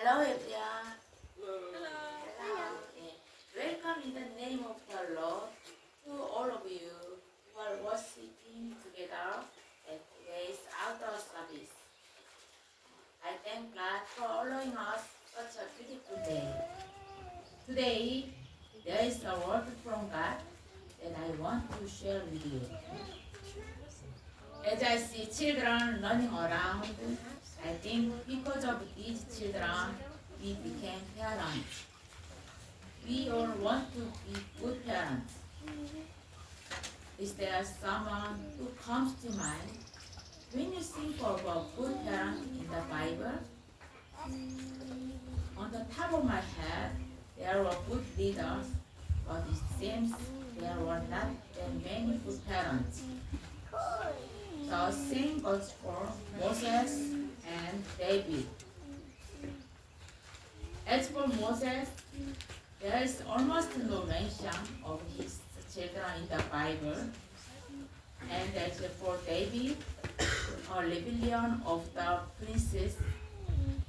Hello everyone. Hello. Hello. Okay. Welcome in the name of the Lord to all of you who are worshiping together at today's outdoor service. I thank God for allowing us such a beautiful day. Today, there is a word from God that I want to share with you. As I see children running around, I think because of these children, we became parents. We all want to be good parents. Is there someone who comes to mind when you think of a good parent in the Bible? On the top of my head, there were good leaders, but it seems there were not that many good parents. The same goes for Moses and David. As for Moses, there is almost no mention of his children in the Bible. And as for David, a rebellion of the princes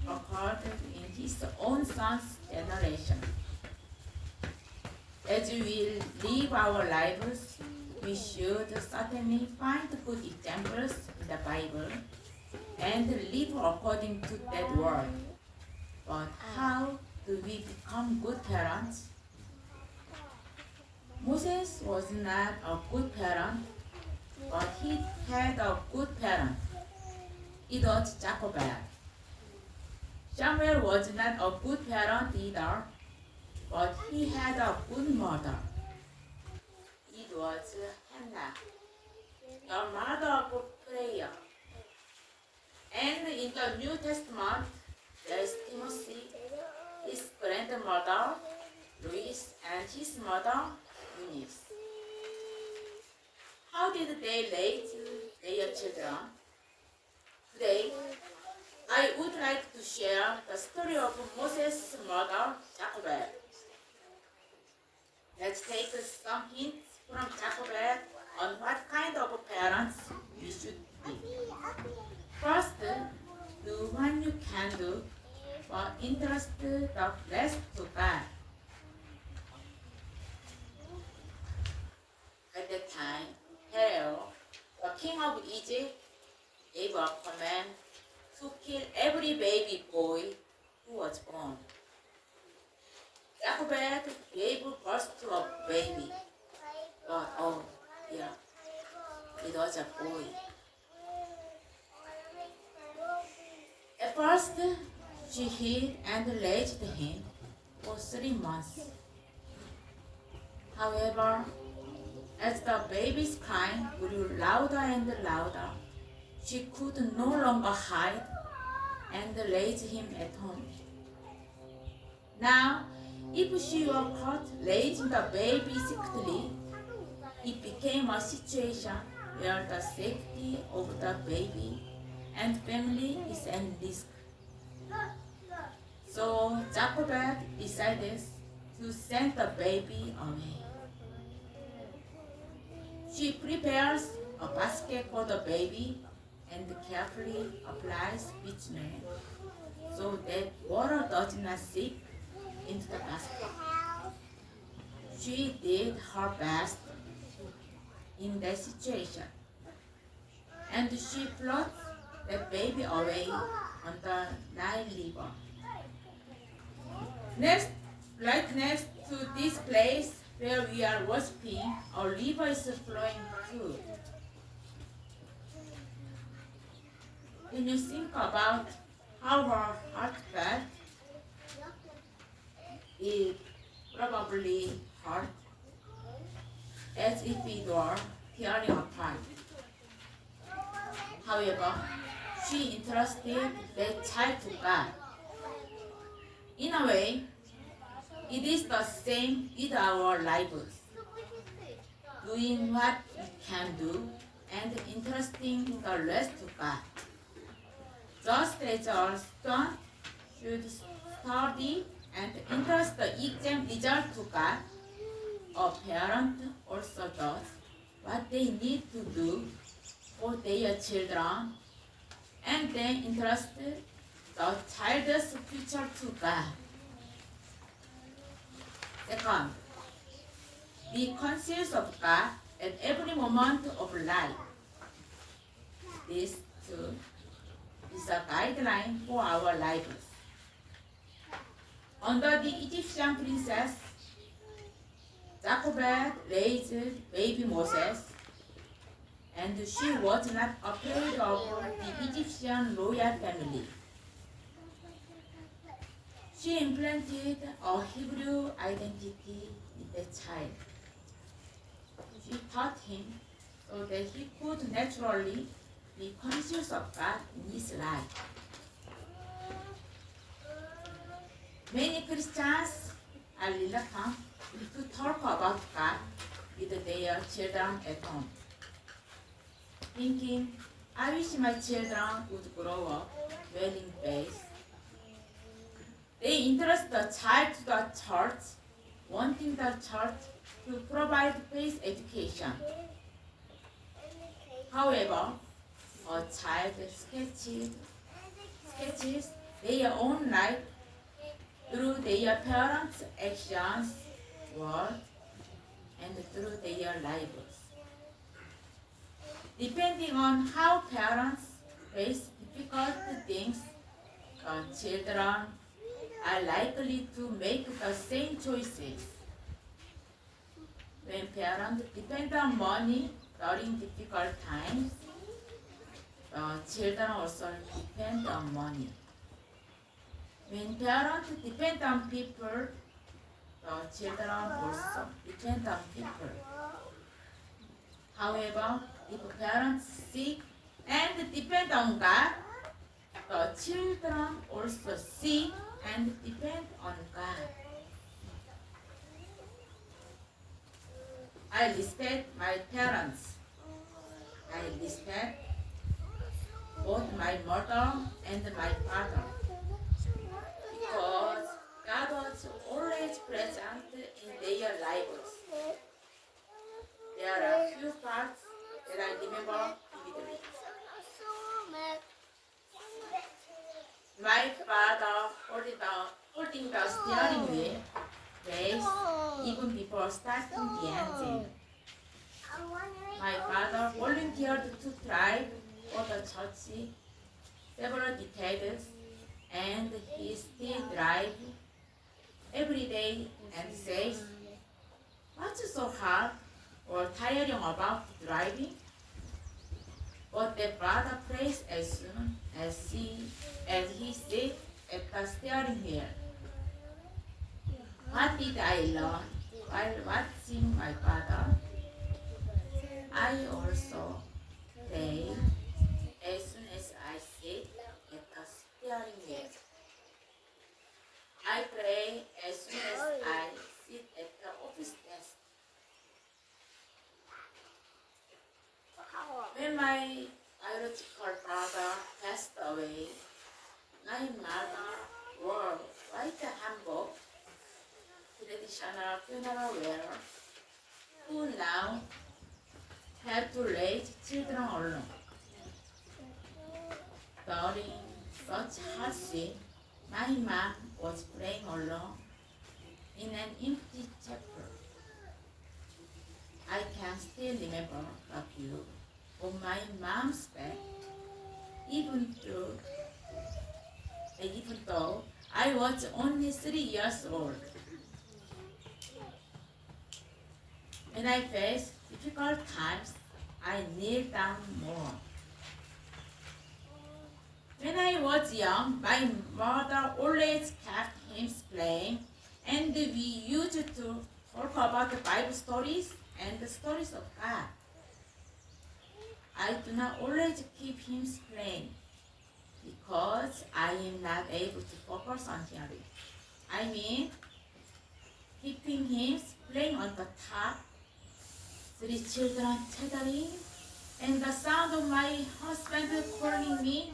occurred in his own son's generation. As we live our lives, we should certainly find good examples in the Bible and live according to that word. But how do we become good parents? Moses was not a good parent, but he had a good parent. It was Jochebed. Samuel was not a good parent either, but he had a good mother. It was Hannah, the mother of prayer. And in the New Testament, there is Timothy, his grandmother, Louis, and his mother, Eunice. How did they raise their children? Today, I would like to share the story of Moses' mother, Jochebed. Let's take some hints from Jochebed on what kind of parents we should be. First, do what you can do, but entrust the rest to God. At that time, Pharaoh, the king of Egypt, gave a command to kill every baby boy who was born. Jochebed gave birth to a baby, but oh dear, it was a boy. At first, she hid and raised him for 3 months. However, as the baby's crying grew louder and louder, she could no longer hide and raise him at home. Now, if she were caught raising the baby secretly, it became a situation where the safety of the baby and family is at risk. So Jochebed decided to send the baby away. She prepares a basket for the baby and carefully applies bitumen so that water does not seep into the basket. She did her best in that situation, and she floats the baby away on the Nile River. Right next to this place where we are worshiping, a river is flowing too. When you think about how her heart felt, it probably hurt as if it were tearing apart. However, she entrusted that child to God. In a way, it is the same with our lives. Doing what we can do and entrusting the rest to God. Just as a student should study and entrust the exam result to God, a parent also does what they need to do for their children and then entrust the child's future to God. Second, be conscious of God at every moment of life. This too is a guideline for our lives. Under the Egyptian princess, Jochebed raised baby Moses, and she was not afraid of the Egyptian royal family. She implanted a Hebrew identity in the child. She taught him so that he could naturally be conscious of God in his life. Many Christians are reluctant to talk about God with their children at home, thinking, I wish my children would grow up well in faith. They entrust the child to the church, wanting the church to provide faith education. However, a child sketches their own life through their parents' actions, words, and through their lives. Depending on how parents face difficult things, the children are likely to make the same choices. When parents depend on money during difficult times, the children also depend on money. When parents depend on people, the children also depend on people. However, if parents seek and depend on God, the children also seek and depend on God. I respect my parents. I respect both my mother and my father, because God was always present in their lives. There are few parts that I remember vividly. My father holding the steering wheel race even before starting the engine. My father volunteered to drive for the church several decades, and he still drives every day and says, what's so hard or tiring about driving? But the father prays as soon as he sits at the steering wheel. What did I learn while watching my father? I also pray as soon as I sit at the steering wheel. I pray as soon as I sit at the office desk. When my biological father passed away, my mother wore white hanbok, traditional funeral wear, who now had to raise children alone. During such hardship, my mom was praying alone in an empty chapel. I can still remember the view of my mom's back, even though I was only 3 years old. When I face difficult times, I kneel down more. When I was young, my mother always kept hymns playing, and we used to talk about the Bible stories and the stories of God. I do not always keep hymns playing because I am not able to focus on hearing. I mean, keeping hymns playing on the top, 3 children chattering, and the sound of my husband calling me.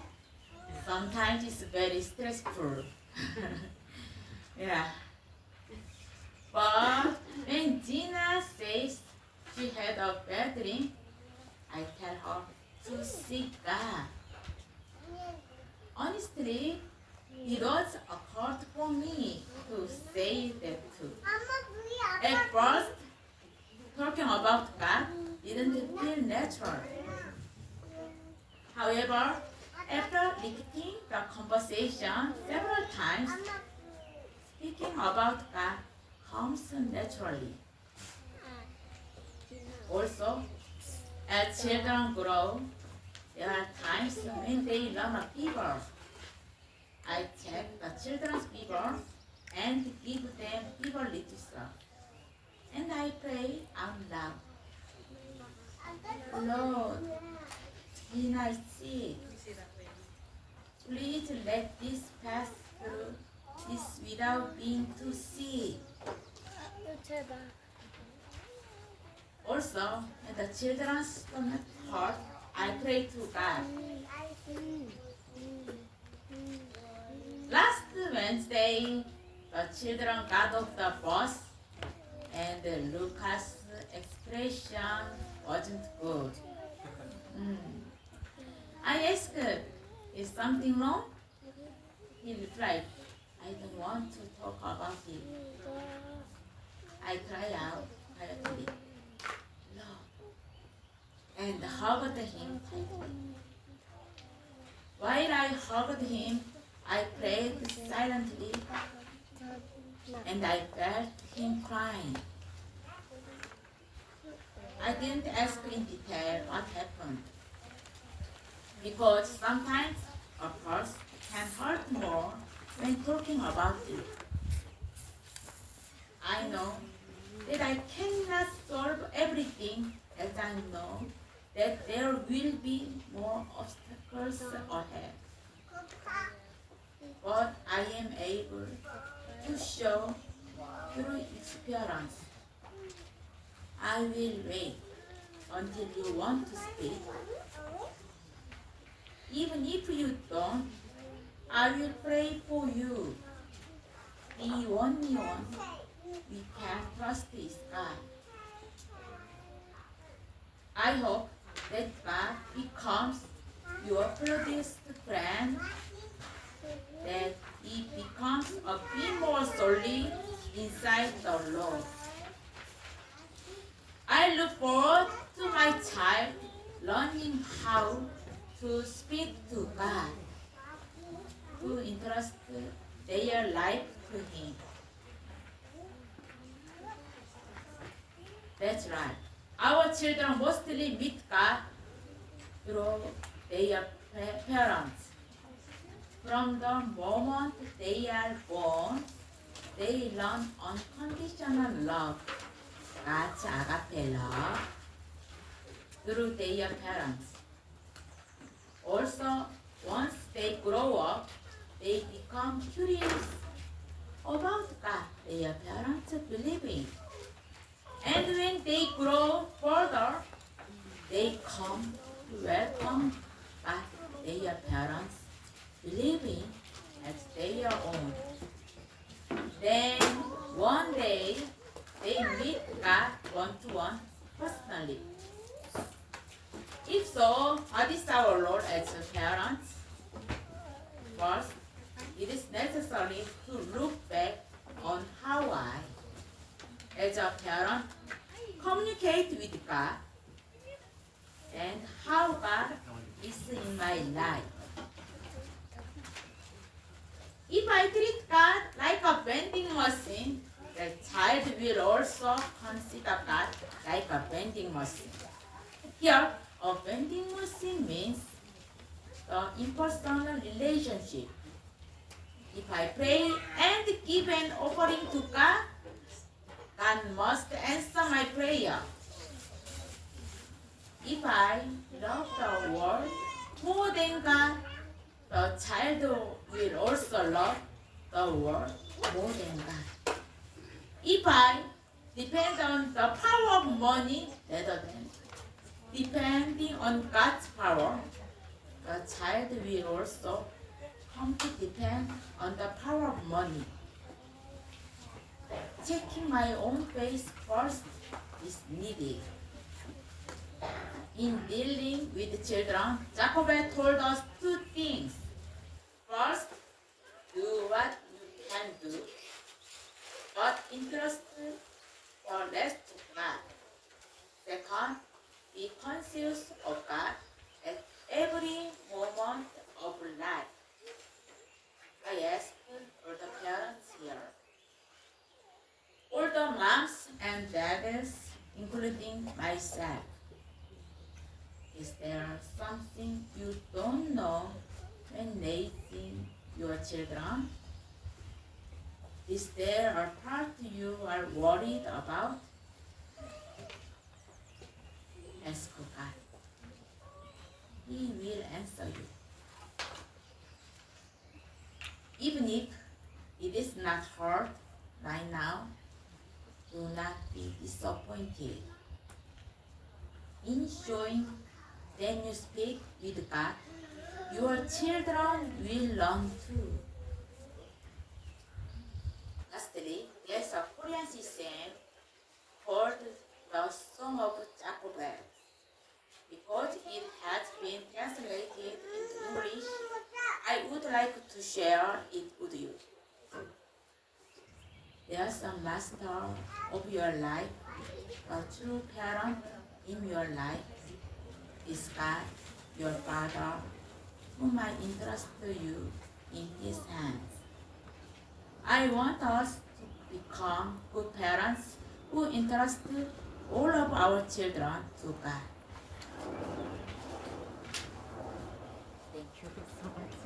Sometimes it's very stressful. Yeah. But when Gina says she had a bad dream, I tell her to seek God. Honestly, It was occurred for me to say that too. At first, talking about God didn't feel natural. However, after repeating the conversation several times, speaking about God comes naturally. Also, as children grow, there are times when they learn a fever. I check the children's fever and give them fever literature. And I pray out loud. Lord, when I see it, please let this pass through this without being too sick. Also, when the children's stomach hurt, I pray to God. Last Wednesday, the children got off the bus and Lucas' expression wasn't good. I asked, is something wrong? He replied, I don't want to talk about it. I cried out quietly, Lord, and hugged him tightly. While I hugged him, I prayed silently, and I felt him crying. I didn't ask in detail what happened, because sometimes a person can hurt more when talking about it. I know that I cannot solve everything, as I know that there will be more obstacles ahead. But I am able to show through experience. I will wait until you want to speak. Even if you don't, I will pray for you. The only one we can trust is God. I hope that God becomes your closest friend, that He becomes a bit more solid inside the Lord. I look forward to my child learning how to speak to God, to entrust their life to Him. That's right. Our children mostly meet God through their parents. From the moment they are born, they learn unconditional love, God's agape love, through their parents. Also, once they grow up, they become curious about God their parents believe in. And when they grow further, they come to welcome God their parents believe in as their own. Then one day they meet God one-to-one personally. If so, what is our role as parents? First, it is necessary to look back on how I, as a parent, communicate with God and how God is in my life. If I treat God like a vending machine, the child will also consider God like a vending machine. Here, a vending machine means the impersonal relationship. If I pray and give an offering to God, God must answer my prayer. If I love the world more than God, the child will also love the world more than God. If I depend on the power of money rather than depending on God's power, the child will also come to depend on the power of money. Checking my own faith first is needed. In dealing with children, Jochebed told us two things. First, interest or less to God. Second, be conscious of God at every moment of life. I ask all the parents here, all the moms and dads, including myself. Is there something you don't know when raising your children? Is there a part you are worried about? Ask God. He will answer you. Even if it is not hard right now, do not be disappointed. In showing that you speak with God, your children will learn too. Lastly, there's a Korean system called the Song of Jochebed. Because it has been translated into English, I would like to share it with you. There's a master of your life, a true parent in your life is God, your Father, whom I entrust you in His hands. I want us to become good parents who entrust all of our children to God. Thank you so